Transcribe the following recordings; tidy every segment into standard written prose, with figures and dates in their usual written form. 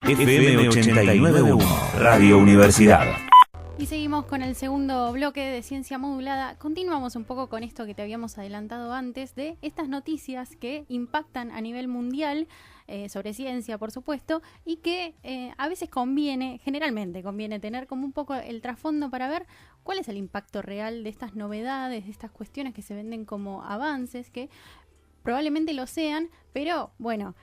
FM 89.1, Radio Universidad. Y seguimos con el segundo bloque de Ciencia Modulada. Continuamos un poco con esto que te habíamos adelantado antes, de estas noticias que impactan a nivel mundial, sobre ciencia, por supuesto, y que a veces generalmente conviene tener como un poco el trasfondo para ver cuál es el impacto real de estas novedades, de estas cuestiones que se venden como avances, que probablemente lo sean, pero bueno,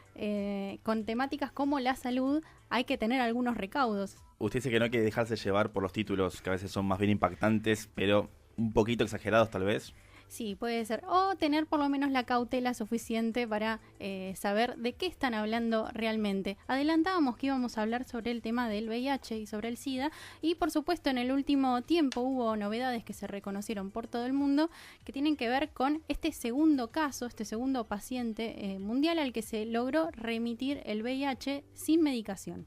con temáticas como la salud hay que tener algunos recaudos. Usted dice que no hay que dejarse llevar por los títulos, que a veces son más bien impactantes, pero un poquito exagerados tal vez. Sí, puede ser. O tener por lo menos la cautela suficiente para saber de qué están hablando realmente. Adelantábamos que íbamos a hablar sobre el tema del VIH y sobre el SIDA. Y por supuesto en el último tiempo hubo novedades que se reconocieron por todo el mundo que tienen que ver con este segundo caso, este segundo paciente mundial al que se logró remitir el VIH sin medicación.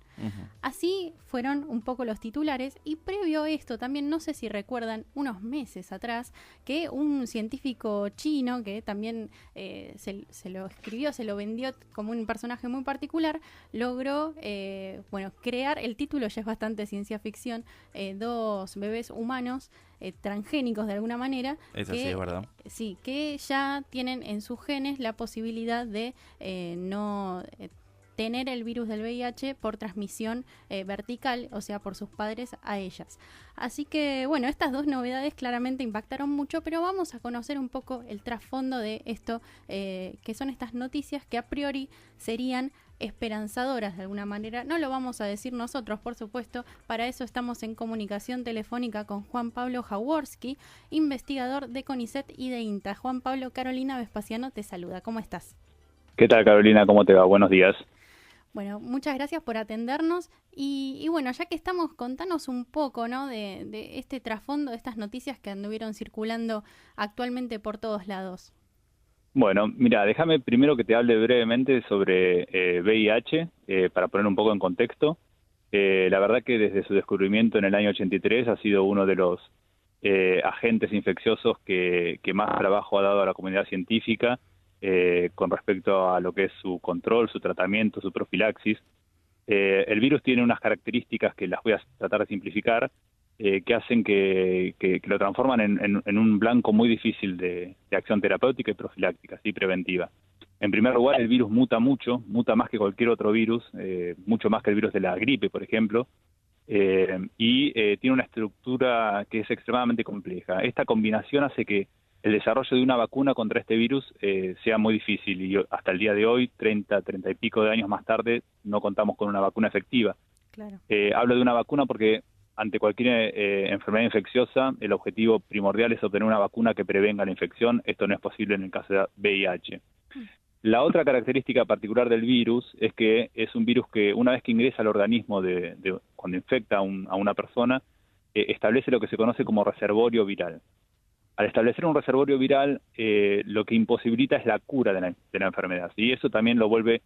Así fueron un poco los titulares, y previo a esto también, no sé si recuerdan, unos meses atrás, que un científico chino que también se lo escribió, se lo vendió como un personaje muy particular, logró crear, el título ya es bastante ciencia ficción, 2 bebés humanos transgénicos de alguna manera. Eso sí, es verdad. Sí, que ya tienen en sus genes la posibilidad de no tener el virus del VIH por transmisión vertical, o sea, por sus padres a ellas. Así que, bueno, estas dos novedades claramente impactaron mucho, pero vamos a conocer un poco el trasfondo de esto, que son estas noticias que a priori serían esperanzadoras de alguna manera. No lo vamos a decir nosotros, por supuesto, para eso estamos en comunicación telefónica con Juan Pablo Jaworski, investigador de CONICET y de INTA. Juan Pablo, Carolina Vespasiano te saluda. ¿Cómo estás? ¿Qué tal, Carolina? ¿Cómo te va? Buenos días. Bueno, muchas gracias por atendernos y bueno, ya que estamos, contanos un poco, ¿no?, de este trasfondo, de estas noticias que anduvieron circulando actualmente por todos lados. Bueno, mira, déjame primero que te hable brevemente sobre VIH, para poner un poco en contexto. La verdad que desde su descubrimiento en el año 83 ha sido uno de los agentes infecciosos que más trabajo ha dado a la comunidad científica, con respecto a lo que es su control, su tratamiento, su profilaxis. El virus tiene unas características que las voy a tratar de simplificar, que hacen que lo transforman en un blanco muy difícil de acción terapéutica y profiláctica, ¿sí? Preventiva. En primer lugar, el virus muta mucho, muta más que cualquier otro virus, mucho más que el virus de la gripe, por ejemplo, y tiene una estructura que es extremadamente compleja. Esta combinación hace que el desarrollo de una vacuna contra este virus sea muy difícil, y hasta el día de hoy, 30 y pico de años más tarde, no contamos con una vacuna efectiva. Claro. Hablo de una vacuna porque ante cualquier enfermedad infecciosa, el objetivo primordial es obtener una vacuna que prevenga la infección. Esto no es posible en el caso de VIH. La otra característica particular del virus es que es un virus que, una vez que ingresa al organismo cuando infecta a una persona, establece lo que se conoce como reservorio viral. Al establecer un reservorio viral, lo que imposibilita es la cura de la enfermedad, y eso también lo vuelve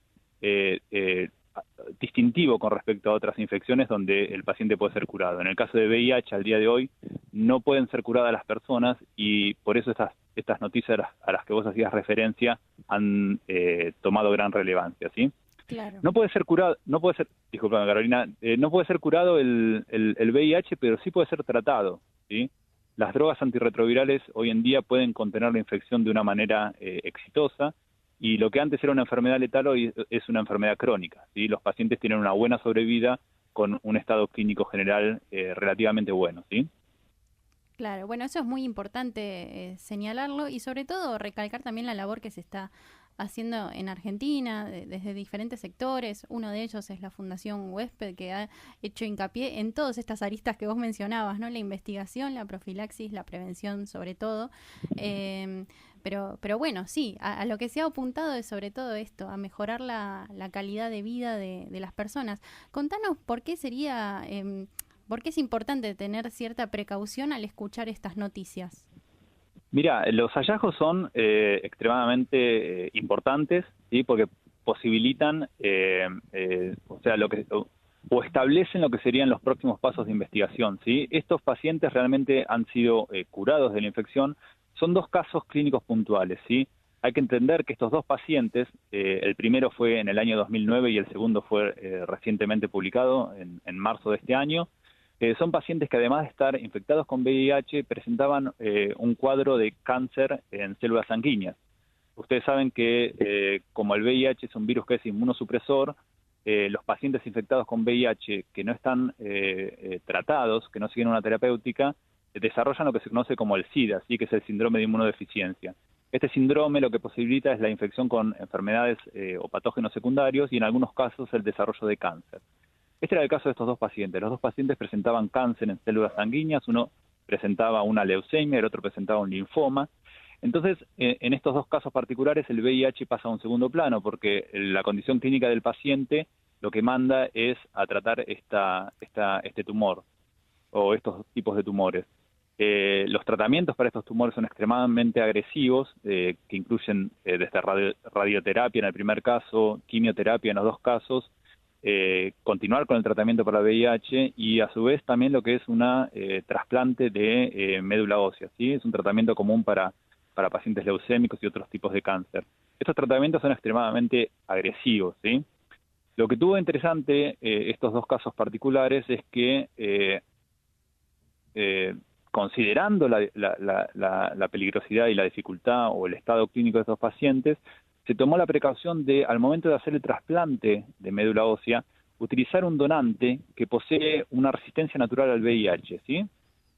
distintivo con respecto a otras infecciones donde el paciente puede ser curado. En el caso de VIH, al día de hoy, no pueden ser curadas las personas, y por eso estas noticias a las que vos hacías referencia han tomado gran relevancia, ¿sí? Claro. No puede ser curado, disculpame, Carolina, no puede ser curado el VIH, pero sí puede ser tratado, ¿sí? Las drogas antirretrovirales hoy en día pueden contener la infección de una manera exitosa, y lo que antes era una enfermedad letal hoy es una enfermedad crónica, ¿sí? Los pacientes tienen una buena sobrevida con un estado clínico general relativamente bueno, ¿sí? Claro, bueno, eso es muy importante señalarlo, y sobre todo recalcar también la labor que se está haciendo en Argentina desde diferentes sectores. Uno de ellos es la Fundación Huésped, que ha hecho hincapié en todas estas aristas que vos mencionabas, ¿no? La investigación, la profilaxis, la prevención sobre todo. Pero bueno, sí, a lo que se ha apuntado es sobre todo esto, a mejorar la calidad de vida de las personas. Contanos por qué es importante tener cierta precaución al escuchar estas noticias. Mira, los hallazgos son extremadamente importantes, ¿sí? Porque posibilitan, o establecen lo que serían los próximos pasos de investigación, ¿sí? Estos pacientes realmente han sido curados de la infección. Son 2 casos clínicos puntuales, ¿sí? Hay que entender que estos dos pacientes, el primero fue en el año 2009 y el segundo fue recientemente publicado en marzo de este año, son pacientes que además de estar infectados con VIH presentaban un cuadro de cáncer en células sanguíneas. Ustedes saben que como el VIH es un virus que es inmunosupresor, los pacientes infectados con VIH que no están tratados, que no siguen una terapéutica, desarrollan lo que se conoce como el SIDA, ¿sí? Que es el síndrome de inmunodeficiencia. Este síndrome lo que posibilita es la infección con enfermedades o patógenos secundarios y en algunos casos el desarrollo de cáncer. Este era el caso de estos dos pacientes. Los dos pacientes presentaban cáncer en células sanguíneas, uno presentaba una leucemia, el otro presentaba un linfoma. Entonces, en estos dos casos particulares el VIH pasa a un segundo plano porque la condición clínica del paciente lo que manda es a tratar este tumor o estos tipos de tumores. Los tratamientos para estos tumores son extremadamente agresivos, que incluyen desde radioterapia en el primer caso, quimioterapia en los dos casos, continuar con el tratamiento para VIH y a su vez también lo que es una trasplante de médula ósea, ¿sí? Es un tratamiento común para pacientes leucémicos y otros tipos de cáncer. Estos tratamientos son extremadamente agresivos, ¿sí? Lo que tuvo interesante estos dos casos particulares es que considerando la peligrosidad y la dificultad o el estado clínico de estos pacientes, se tomó la precaución de, al momento de hacer el trasplante de médula ósea, utilizar un donante que posee una resistencia natural al VIH, ¿sí?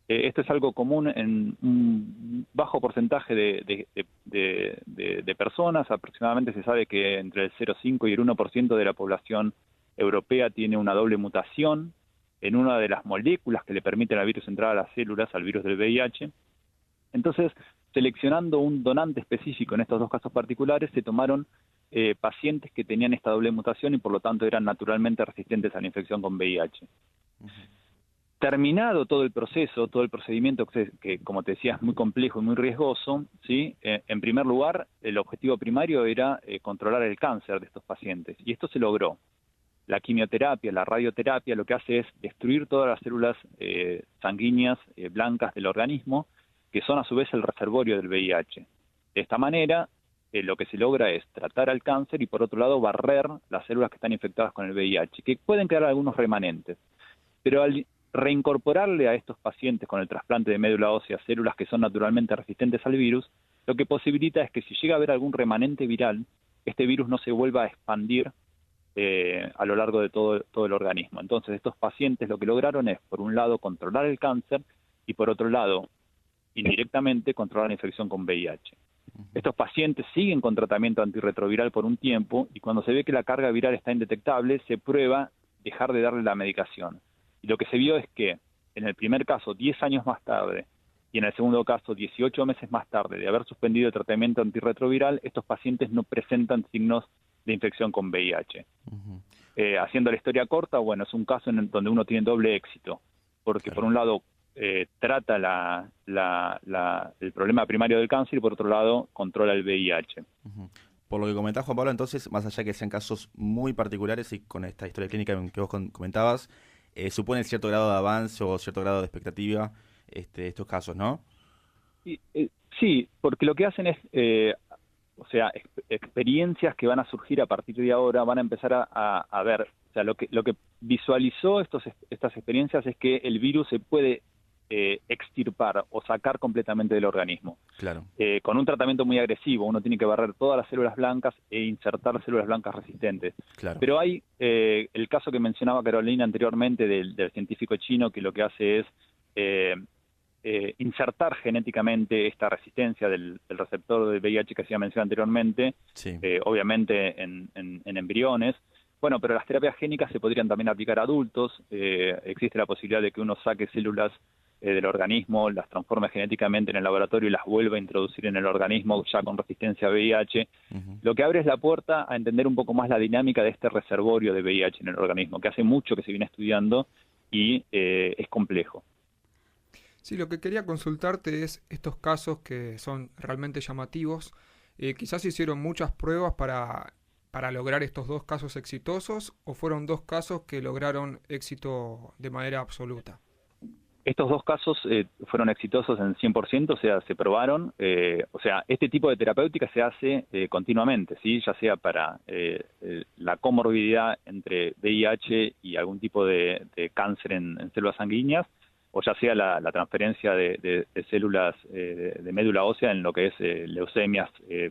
Esto es algo común en un bajo porcentaje de personas, aproximadamente se sabe que entre el 0,5 y el 1% de la población europea tiene una doble mutación en una de las moléculas que le permiten al virus entrar a las células, al virus del VIH. Entonces, seleccionando un donante específico en estos dos casos particulares, se tomaron pacientes que tenían esta doble mutación y por lo tanto eran naturalmente resistentes a la infección con VIH. Uh-huh. Terminado todo el proceso, todo el procedimiento que como te decía, es muy complejo y muy riesgoso, ¿sí? En primer lugar, el objetivo primario era controlar el cáncer de estos pacientes y esto se logró. La quimioterapia, la radioterapia, lo que hace es destruir todas las células sanguíneas blancas del organismo, que son a su vez el reservorio del VIH. De esta manera, lo que se logra es tratar al cáncer y por otro lado barrer las células que están infectadas con el VIH, que pueden quedar algunos remanentes. Pero al reincorporarle a estos pacientes con el trasplante de médula ósea células que son naturalmente resistentes al virus, lo que posibilita es que si llega a haber algún remanente viral, este virus no se vuelva a expandir a lo largo de todo el organismo. Entonces estos pacientes lo que lograron es, por un lado, controlar el cáncer y por otro lado, indirectamente, controlar la infección con VIH. Estos pacientes siguen con tratamiento antirretroviral por un tiempo y cuando se ve que la carga viral está indetectable, se prueba dejar de darle la medicación. Y lo que se vio es que en el primer caso, 10 años más tarde, y en el segundo caso, 18 meses más tarde de haber suspendido el tratamiento antirretroviral, estos pacientes no presentan signos de infección con VIH. Uh-huh. Haciendo la historia corta, bueno, es un caso en donde uno tiene doble éxito, porque claro, por un lado trata el problema primario del cáncer y por otro lado controla el VIH. Uh-huh. Por lo que comentás, Juan Pablo, entonces, más allá de que sean casos muy particulares y con esta historia clínica que vos comentabas, supone cierto grado de avance o cierto grado de expectativa estos casos, ¿no? Sí, porque lo que hacen es, experiencias que van a surgir a partir de ahora, van a empezar a ver, o sea, lo que visualizó estas experiencias es que el virus se puede extirpar o sacar completamente del organismo. Claro. Con un tratamiento muy agresivo, uno tiene que barrer todas las células blancas e insertar células blancas resistentes. Claro. Pero hay el caso que mencionaba Carolina anteriormente del científico chino que lo que hace es insertar genéticamente esta resistencia del receptor de VIH que hacía mención anteriormente, sí. Obviamente en embriones. Bueno, pero las terapias génicas se podrían también aplicar a adultos. Existe la posibilidad de que uno saque células del organismo, las transforme genéticamente en el laboratorio y las vuelva a introducir en el organismo ya con resistencia a VIH. Uh-huh. Lo que abre es la puerta a entender un poco más la dinámica de este reservorio de VIH en el organismo, que hace mucho que se viene estudiando y es complejo. Sí, lo que quería consultarte es estos casos que son realmente llamativos. Quizás hicieron muchas pruebas para lograr estos dos casos exitosos, ¿o fueron dos casos que lograron éxito de manera absoluta? Estos dos casos fueron exitosos en 100%, o sea, se probaron. O sea, este tipo de terapéutica se hace continuamente, ¿sí? Ya sea para la comorbilidad entre VIH y algún tipo de cáncer en células sanguíneas, o ya sea la transferencia de células de médula ósea en lo que es leucemias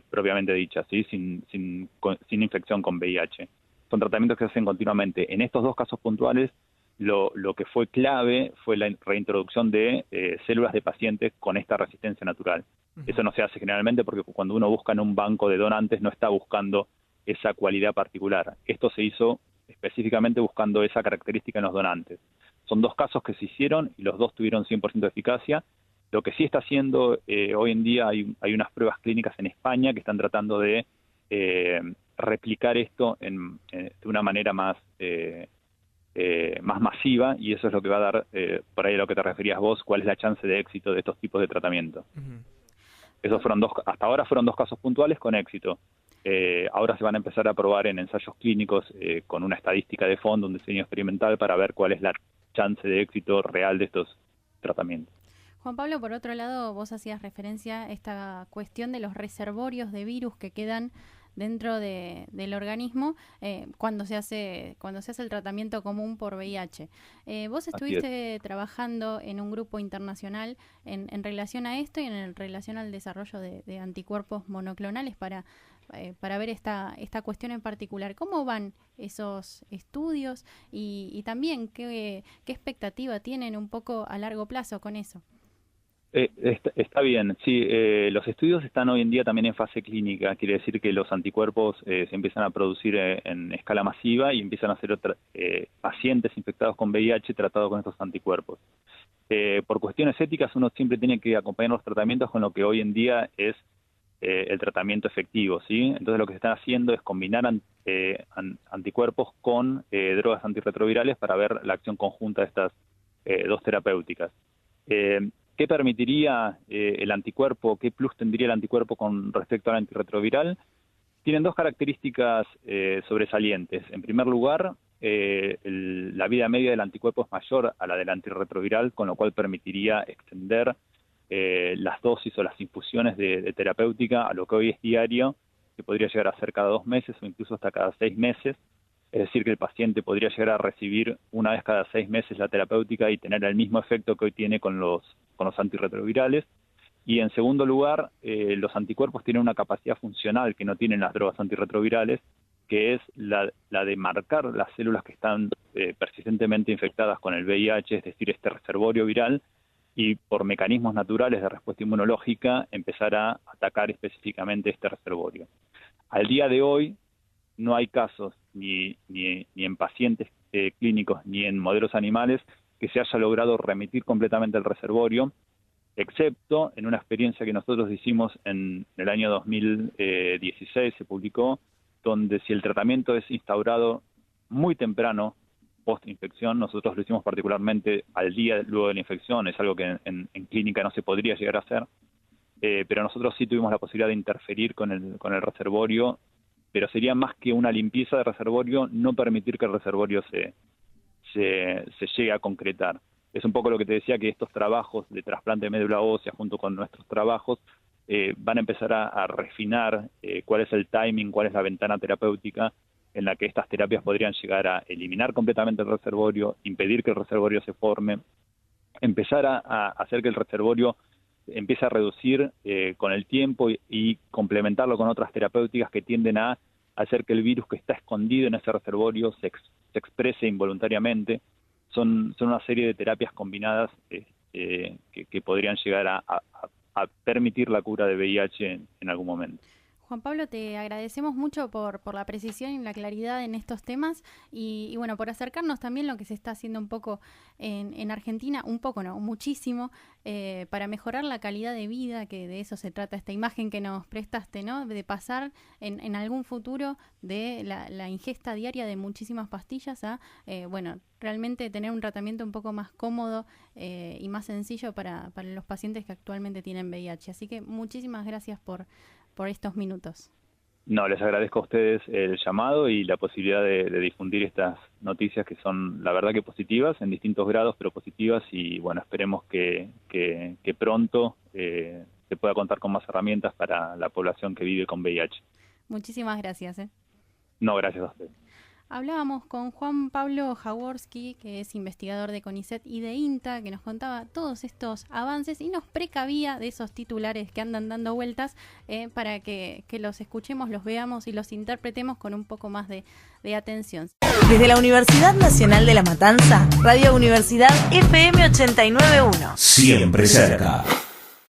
propiamente dichas, ¿sí? Sin infección con VIH. Son tratamientos que se hacen continuamente. En estos dos casos puntuales, lo que fue clave fue la reintroducción de células de pacientes con esta resistencia natural. Eso no se hace generalmente porque cuando uno busca en un banco de donantes no está buscando esa cualidad particular. Esto se hizo específicamente buscando esa característica en los donantes. Son dos casos que se hicieron y los dos tuvieron 100% de eficacia. Lo que sí está haciendo hoy en día, hay unas pruebas clínicas en España que están tratando de replicar esto de una manera más masiva, y eso es lo que va a dar, por ahí a lo que te referías vos, cuál es la chance de éxito de estos tipos de tratamiento. Esos fueron hasta ahora fueron dos casos puntuales con éxito. Ahora se van a empezar a probar en ensayos clínicos con una estadística de fondo, un diseño experimental para ver cuál es la chance de éxito real de estos tratamientos. Juan Pablo, por otro lado, vos hacías referencia a esta cuestión de los reservorios de virus que quedan dentro del organismo cuando se hace el tratamiento común por VIH. Vos estuviste trabajando en un grupo internacional en relación a esto y en relación al desarrollo de anticuerpos monoclonales para ver esta cuestión en particular. ¿Cómo van esos estudios y también qué expectativa tienen un poco a largo plazo con eso? Está bien, sí. Los estudios están hoy en día también en fase clínica. Quiere decir que los anticuerpos se empiezan a producir en escala masiva y empiezan a ser pacientes infectados con VIH tratados con estos anticuerpos. Por cuestiones éticas, uno siempre tiene que acompañar los tratamientos con lo que hoy en día es el tratamiento efectivo, ¿sí? Entonces lo que se está haciendo es combinar anticuerpos con drogas antirretrovirales para ver la acción conjunta de estas dos terapéuticas. ¿Qué permitiría el anticuerpo? ¿Qué plus tendría el anticuerpo con respecto al antirretroviral? Tienen dos características sobresalientes. En primer lugar, la vida media del anticuerpo es mayor a la del antirretroviral, con lo cual permitiría extender las dosis o las infusiones de terapéutica a lo que hoy es diario, que podría llegar a ser cada 2 meses o incluso hasta cada 6 meses. Es decir, que el paciente podría llegar a recibir una vez cada 6 meses la terapéutica y tener el mismo efecto que hoy tiene con los antirretrovirales. Y en segundo lugar, los anticuerpos tienen una capacidad funcional que no tienen las drogas antirretrovirales, que es la de marcar las células que están persistentemente infectadas con el VIH, es decir, este reservorio viral, y por mecanismos naturales de respuesta inmunológica empezar a atacar específicamente este reservorio. Al día de hoy no hay casos ni en pacientes clínicos ni en modelos animales que se haya logrado remitir completamente el reservorio, excepto en una experiencia que nosotros hicimos en el año 2016, se publicó, donde si el tratamiento es instaurado muy temprano, post-infección, nosotros lo hicimos particularmente al día luego de la infección, es algo que en clínica no se podría llegar a hacer, pero nosotros sí tuvimos la posibilidad de interferir con el reservorio, pero sería más que una limpieza de reservorio, no permitir que el reservorio se llegue a concretar. Es un poco lo que te decía, que estos trabajos de trasplante de médula ósea junto con nuestros trabajos van a empezar a refinar cuál es el timing, cuál es la ventana terapéutica en la que estas terapias podrían llegar a eliminar completamente el reservorio, impedir que el reservorio se forme, empezar a hacer que el reservorio empiece a reducir con el tiempo y complementarlo con otras terapéuticas que tienden a hacer que el virus que está escondido en ese reservorio se exprese involuntariamente. Son una serie de terapias combinadas que podrían llegar a permitir la cura de VIH en algún momento. Juan Pablo, te agradecemos mucho por la precisión y la claridad en estos temas y bueno, por acercarnos también lo que se está haciendo un poco en Argentina, un poco no, muchísimo, para mejorar la calidad de vida, que de eso se trata esta imagen que nos prestaste, ¿no? De pasar en algún futuro de la ingesta diaria de muchísimas pastillas a, bueno, realmente tener un tratamiento un poco más cómodo y más sencillo para los pacientes que actualmente tienen VIH. Así que muchísimas gracias por estos minutos. No, les agradezco a ustedes el llamado y la posibilidad de difundir estas noticias que son, la verdad, que positivas, en distintos grados, pero positivas, y bueno, esperemos que pronto se pueda contar con más herramientas para la población que vive con VIH. Muchísimas gracias. No, gracias a ustedes. Hablábamos con Juan Pablo Jaworski, que es investigador de CONICET y de INTA, que nos contaba todos estos avances y nos precavía de esos titulares que andan dando vueltas para que los escuchemos, los veamos y los interpretemos con un poco más de atención. Desde la Universidad Nacional de La Matanza, Radio Universidad FM 89.1. Siempre cerca.